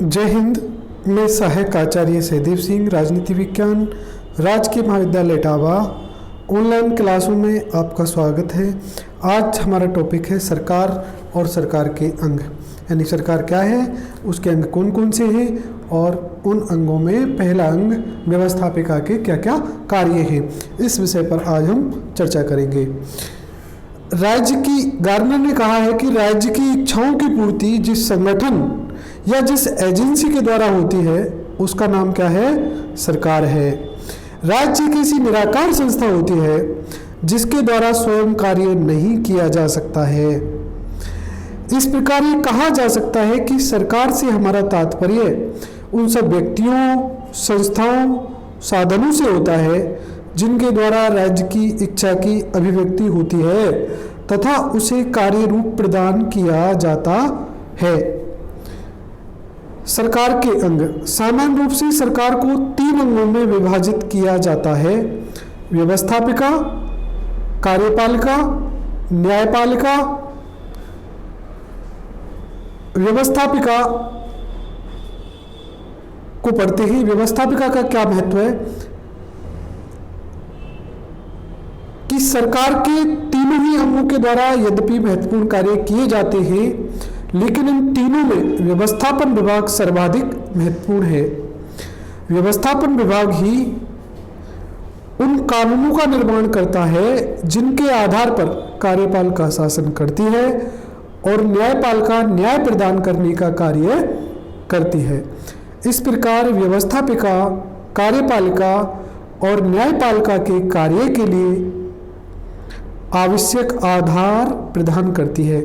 जय हिंद। मैं सहायक आचार्य सहदेव सिंह, राजनीति विज्ञान, राजकीय महाविद्यालय इटावा, ऑनलाइन क्लासों में आपका स्वागत है। आज हमारा टॉपिक है सरकार और सरकार के अंग, यानी सरकार क्या है, उसके अंग कौन कौन से हैं और उन अंगों में पहला अंग व्यवस्थापिका के क्या क्या कार्य हैं। इस विषय पर आज हम चर्चा करेंगे। गार्नर ने कहा है कि राज्य की इच्छाओं की पूर्ति जिस संगठन या जिस एजेंसी के द्वारा होती है उसका नाम क्या है, सरकार है। राज्य की ऐसी निराकार संस्था होती है जिसके द्वारा स्वयं कार्य नहीं किया जा सकता है। इस प्रकार ये कहा जा सकता है कि सरकार से हमारा तात्पर्य उन सब व्यक्तियों, संस्थाओं, साधनों से होता है जिनके द्वारा राज्य की इच्छा की अभिव्यक्ति होती है तथा उसे कार्य रूप प्रदान किया जाता है। सरकार के अंग, सामान्य रूप से सरकार को 3 अंगों में विभाजित किया जाता है: व्यवस्थापिका, कार्यपालिका, न्यायपालिका। व्यवस्थापिका को पढ़ते ही व्यवस्थापिका का क्या महत्व है कि सरकार के तीनों ही अंगों के द्वारा यद्यपि महत्वपूर्ण कार्य किए जाते हैं, लेकिन इन तीनों में व्यवस्थापन विभाग सर्वाधिक महत्वपूर्ण है। व्यवस्थापन विभाग ही उन कानूनों का निर्माण करता है जिनके आधार पर कार्यपालिका शासन करती है और न्यायपालिका न्याय प्रदान करने का कार्य करती है। इस प्रकार व्यवस्थापिका, कार्यपालिका और न्यायपालिका के कार्य के लिए आवश्यक आधार प्रदान करती है।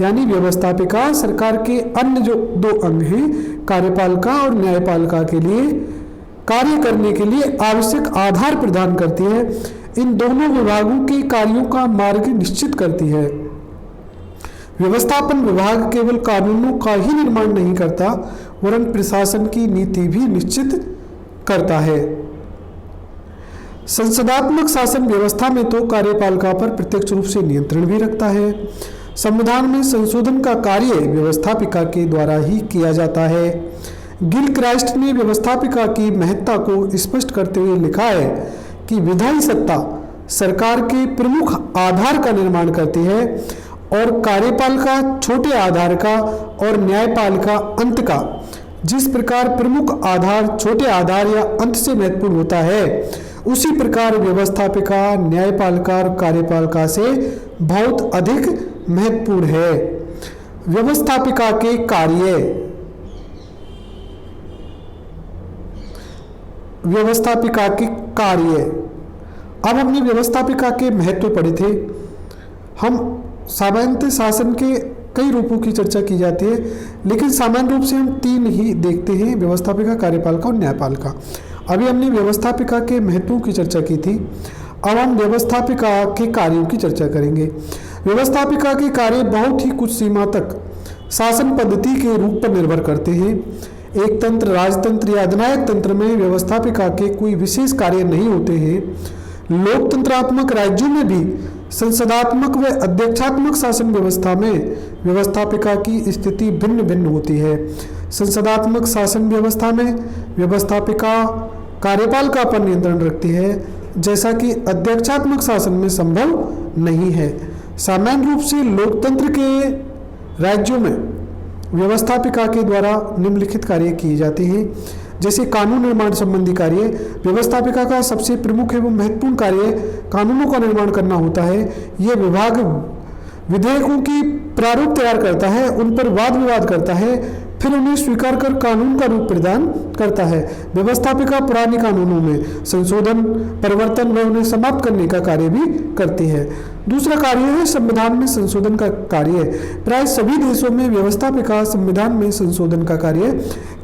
यानी व्यवस्थापिका सरकार के अन्य जो 2 अंग हैं, कार्यपालिका और न्यायपालिका के लिए कार्य करने के लिए आवश्यक आधार प्रदान करती है। इन दोनों विभागों के कार्यों का मार्ग निश्चित करती है। व्यवस्थापन विभाग केवल कानूनों का ही निर्माण नहीं करता वरन प्रशासन की नीति भी निश्चित करता है। संसदात्मक शासन व्यवस्था में तो कार्यपालिका पर प्रत्यक्ष रूप से नियंत्रण भी रखता है। संविधान में संशोधन का कार्य व्यवस्थापिका के द्वारा ही किया जाता है। गिलक्राइस्ट ने व्यवस्थापिका की महत्ता को स्पष्ट करते हुए लिखा है कि विधायी सत्ता सरकार के प्रमुख आधार का निर्माण करती है और कार्यपालिका छोटे आधार का और न्यायपालिका अंत का। जिस प्रकार प्रमुख आधार छोटे आधार या अंत से महत्वपूर्ण होता है, उसी प्रकार व्यवस्थापिका न्यायपालिका और कार्यपालिका से बहुत अधिक महत्वपूर्ण है। व्यवस्थापिका के कार्य, व्यवस्थापिका के कार्य। अब हमने व्यवस्थापिका के महत्व पढ़े थे। हम सामान्यतः शासन के कई रूपों की चर्चा की जाती है, लेकिन सामान्य रूप से हम 3 ही देखते हैं: व्यवस्थापिका, कार्यपालिका और न्यायपालिका। अभी हमने व्यवस्थापिका के महत्वों की चर्चा की थी। अब हम व्यवस्थापिका के कार्यों की चर्चा करेंगे। व्यवस्थापिका के कार्य बहुत ही कुछ सीमा तक शासन पद्धति के रूप पर निर्भर करते हैं। एक तंत्र, राजतंत्र या अधिनायक तंत्र में व्यवस्थापिका के कोई विशेष कार्य नहीं होते हैं। लोकतंत्रात्मक राज्यों में भी संसदात्मक व अध्यक्षात्मक शासन व्यवस्था में व्यवस्थापिका की स्थिति भिन्न भिन्न होती है। संसदात्मक शासन व्यवस्था में व्यवस्थापिका कार्यपालिका पर नियंत्रण रखती है, जैसा कि अध्यक्षात्मक शासन में संभव नहीं है। सामान्य रूप से लोकतंत्र के राज्यों में व्यवस्थापिका के द्वारा निम्नलिखित कार्य किए जाते हैं, जैसे कानून निर्माण संबंधी कार्य। व्यवस्थापिका का सबसे प्रमुख एवं महत्वपूर्ण कार्य कानूनों का निर्माण करना होता है। यह विभाग विधेयकों की प्रारूप तैयार करता है, उन पर वाद विवाद करता है, फिर उन्हें स्वीकार कर कानून का रूप प्रदान करता है। व्यवस्थापिका पुराने कानूनों में संशोधन, परिवर्तन व उन्हें समाप्त करने का कार्य भी करती है। दूसरा कार्य है संविधान में संशोधन का कार्य। प्राय सभी देशों में व्यवस्थापिका संविधान में संशोधन का कार्य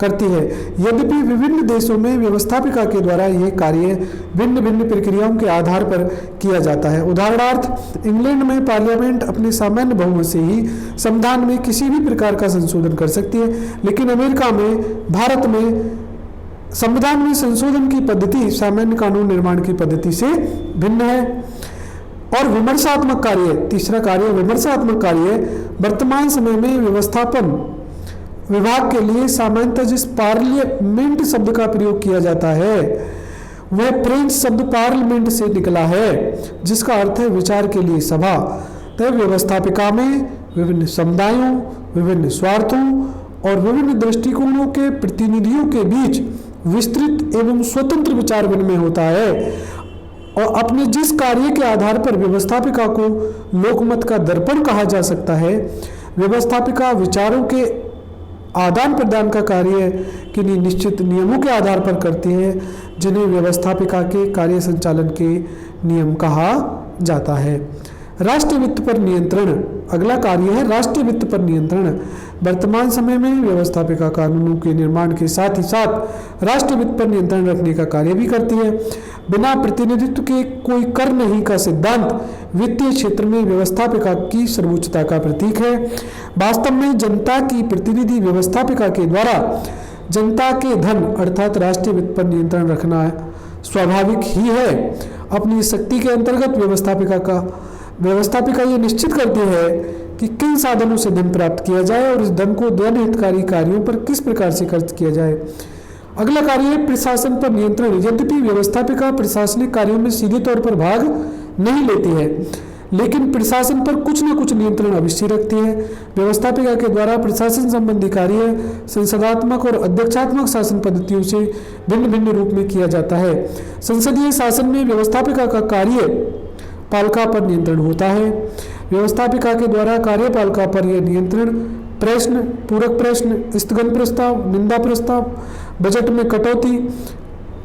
करती है। यद्यपि विभिन्न देशों में व्यवस्थापिका के द्वारा यह कार्य भिन्न भिन्न प्रक्रियाओं के आधार पर किया जाता है। उदाहरणार्थ, इंग्लैंड में पार्लियामेंट अपने सामान्य बहुमत से ही संविधान में किसी भी प्रकार का संशोधन कर सकती है, लेकिन अमेरिका में, भारत में संविधान में संशोधन की पद्धति सामान्य कानून निर्माण की पद्धति से भिन्न है। और विमर्शात्मक कार्य, तीसरा कार्य विमर्शात्मक कार्य। वर्तमान समय में व्यवस्थापन विभाग के लिए सामान्यतः जिस पार्लियामेंट शब्द का प्रयोग किया जाता है वह फ्रेंच शब्द पार्लियामेंट से निकला है, जिसका अर्थ है विचार के लिए सभा। तो व्यवस्थापिका में विभिन्न समुदायों, विभिन्न स्वार्थों और विभिन्न दृष्टिकोणों के प्रतिनिधियों के बीच विस्तृत एवं स्वतंत्र विचार विनिमय होता है और अपने जिस कार्य के आधार पर व्यवस्थापिका को लोकमत का दर्पण कहा जा सकता है। व्यवस्थापिका विचारों के आदान प्रदान का कार्य किन्हीं निश्चित नियमों के आधार पर करती है, जिन्हें व्यवस्थापिका के कार्य संचालन के नियम कहा जाता है। राष्ट्रीय वित्त पर नियंत्रण, अगला कार्य है राष्ट्रीय वित्त पर नियंत्रण। वर्तमान समय में व्यवस्थापिका कानूनों के निर्माण के साथ ही साथ राष्ट्रीय वित्त पर नियंत्रण रखने का कार्य भी करती है। बिना प्रतिनिधित्व के कोई कर नहीं का सिद्धांत वित्तीय क्षेत्र में व्यवस्थापिका की सर्वोच्चता का प्रतीक है। वास्तव में जनता की प्रतिनिधि व्यवस्थापिका के द्वारा जनता के धन अर्थात राष्ट्रीय वित्त पर नियंत्रण रखना स्वाभाविक ही है। अपनी शक्ति के अंतर्गत व्यवस्थापिका ये निश्चित करती है कि किन साधनों से धन प्राप्त किया जाए और इस धन को जन हितकारी कार्यों पर किस प्रकार से खर्च किया जाए। अगला कार्य है प्रशासन पर नियंत्रण। यद्यपि व्यवस्थापिका प्रशासनिक कार्यों में सीधे तौर पर भाग नहीं लेती है, लेकिन प्रशासन पर कुछ न कुछ नियंत्रण अवश्य रखती है। व्यवस्थापिका के द्वारा प्रशासन संबंधी कार्य संसदात्मक और अध्यक्षात्मक शासन पद्धतियों से भिन्न भिन्न रूप में किया जाता है। संसदीय शासन में व्यवस्थापिका का कार्य पालिका पर नियंत्रण होता है। व्यवस्थापिका के द्वारा कार्यपालिका पर यह नियंत्रण प्रश्न, पूरक प्रश्न, स्थगन प्रस्ताव, निंदा प्रस्ताव, बजट में कटौती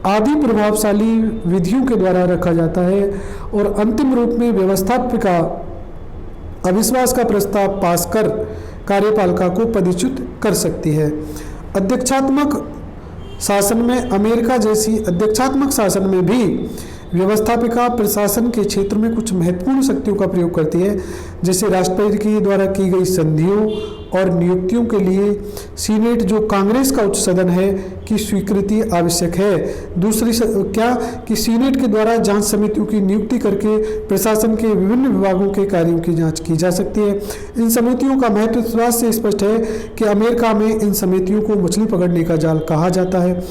आदि प्रभावशाली विधियों के द्वारा रखा जाता है और अंतिम रूप में व्यवस्थापिका अविश्वास का प्रस्ताव पास कर कार्यपालिका को पदच्युत कर सकती है। अध्यक्षात्मक शासन में अमेरिका जैसी अध्यक्षात्मक शासन में भी व्यवस्थापिका प्रशासन के क्षेत्र में कुछ महत्वपूर्ण शक्तियों का प्रयोग करती है, जैसे राष्ट्रपति के द्वारा की गई संधियों और नियुक्तियों के लिए सीनेट जो कांग्रेस का उच्च सदन है की स्वीकृति आवश्यक है। दूसरी कि सीनेट के द्वारा जांच समितियों की नियुक्ति करके प्रशासन के विभिन्न विभागों के कार्यों की जांच की जा सकती है। इन समितियों का महत्व इस बात से स्पष्ट है कि अमेरिका में इन समितियों को मछली पकड़ने का जाल कहा जाता है।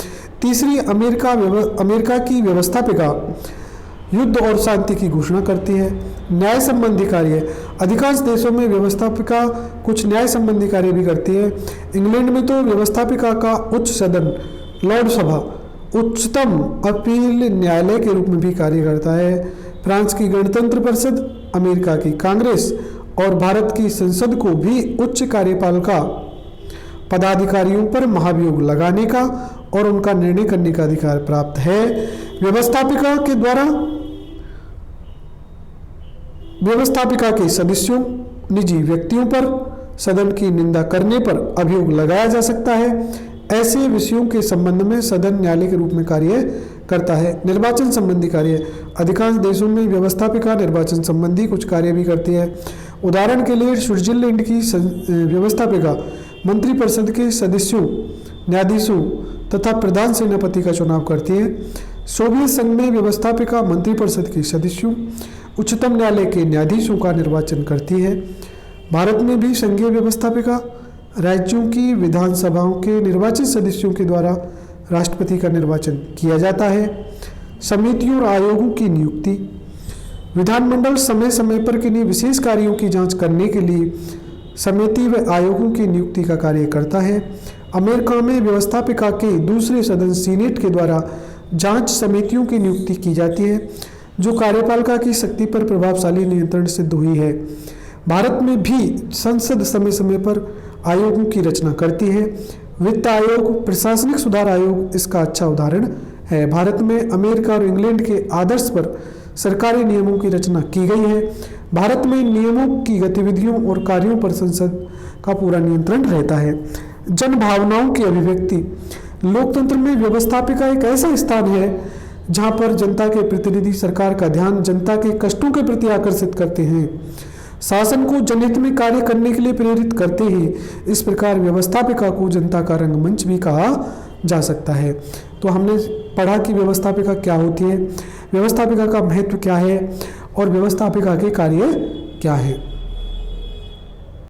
तीसरी, अमेरिका की व्यवस्थापिका युद्ध और शांति की घोषणा करती है। न्याय संबंधी कार्य, अधिकांश देशों में व्यवस्थापिका कुछ न्याय संबंधी कार्य भी करती है। इंग्लैंड में तो व्यवस्थापिका का उच्च सदन लॉर्ड सभा उच्चतम अपील न्यायालय के रूप में भी कार्य करता है। फ्रांस की गणतंत्र परिषद, अमेरिका की कांग्रेस और भारत की संसद को भी उच्च कार्यपालिका पदाधिकारियों पर महाभियोग लगाने का और उनका निर्णय करने का अधिकार प्राप्त है। व्यवस्थापिका के द्वारा व्यवस्थापिका के सदस्यों, निजी व्यक्तियों पर सदन की निंदा करने पर अभियोग लगाया जा सकता है। ऐसे विषयों के संबंध में सदन न्यायालय के रूप में कार्य करता है। निर्वाचन संबंधी कार्य, अधिकांश देशों में व्यवस्थापिका निर्वाचन संबंधी कुछ कार्य भी करती है। उदाहरण के लिए स्विट्जरलैंड की व्यवस्थापिका मंत्रिपरिषद के सदस्यों, न्यायाधीशों तथा प्रधान सेनापति का चुनाव करती है। सोवियत संघ में व्यवस्थापिका मंत्रिपरिषद के सदस्यों, उच्चतम न्यायालय के न्यायाधीशों का निर्वाचन करती है। भारत में भी संघीय व्यवस्थापिका राज्यों की विधानसभाओं के निर्वाचित सदस्यों के द्वारा राष्ट्रपति का निर्वाचन किया जाता है। समितियों और आयोगों की नियुक्ति, विधानमंडल समय समय पर किन्हीं विशेष कार्यों की जांच करने के लिए समिति व आयोगों की नियुक्ति का कार्य करता है। अमेरिका में व्यवस्थापिका के दूसरे सदन सीनेट के द्वारा जांच समितियों की नियुक्ति की जाती है, जो कार्यपालिका की शक्ति पर प्रभावशाली नियंत्रण सिद्ध हुई है। भारत में भी संसद समय समय पर आयोगों की रचना करती है। वित्त आयोग, प्रशासनिक सुधार आयोग इसका अच्छा उदाहरण है। भारत में अमेरिका और इंग्लैंड के आदर्श पर सरकारी नियमों की रचना की गई है। भारत में नियमों की गतिविधियों और कार्यों पर संसद का पूरा नियंत्रण रहता है। जन भावनाओं की अभिव्यक्ति, लोकतंत्र में व्यवस्थापिका एक ऐसा स्थान है जहां पर जनता के प्रतिनिधि सरकार का ध्यान जनता के कष्टों के प्रति आकर्षित करते हैं, शासन को जनहित में कार्य करने के लिए प्रेरित करते हैं। इस प्रकार व्यवस्थापिका को जनता का रंगमंच भी कहा जा सकता है। तो हमने पढ़ा कि व्यवस्थापिका क्या होती है, व्यवस्थापिका का महत्व क्या है और व्यवस्थापिका के कार्य क्या है।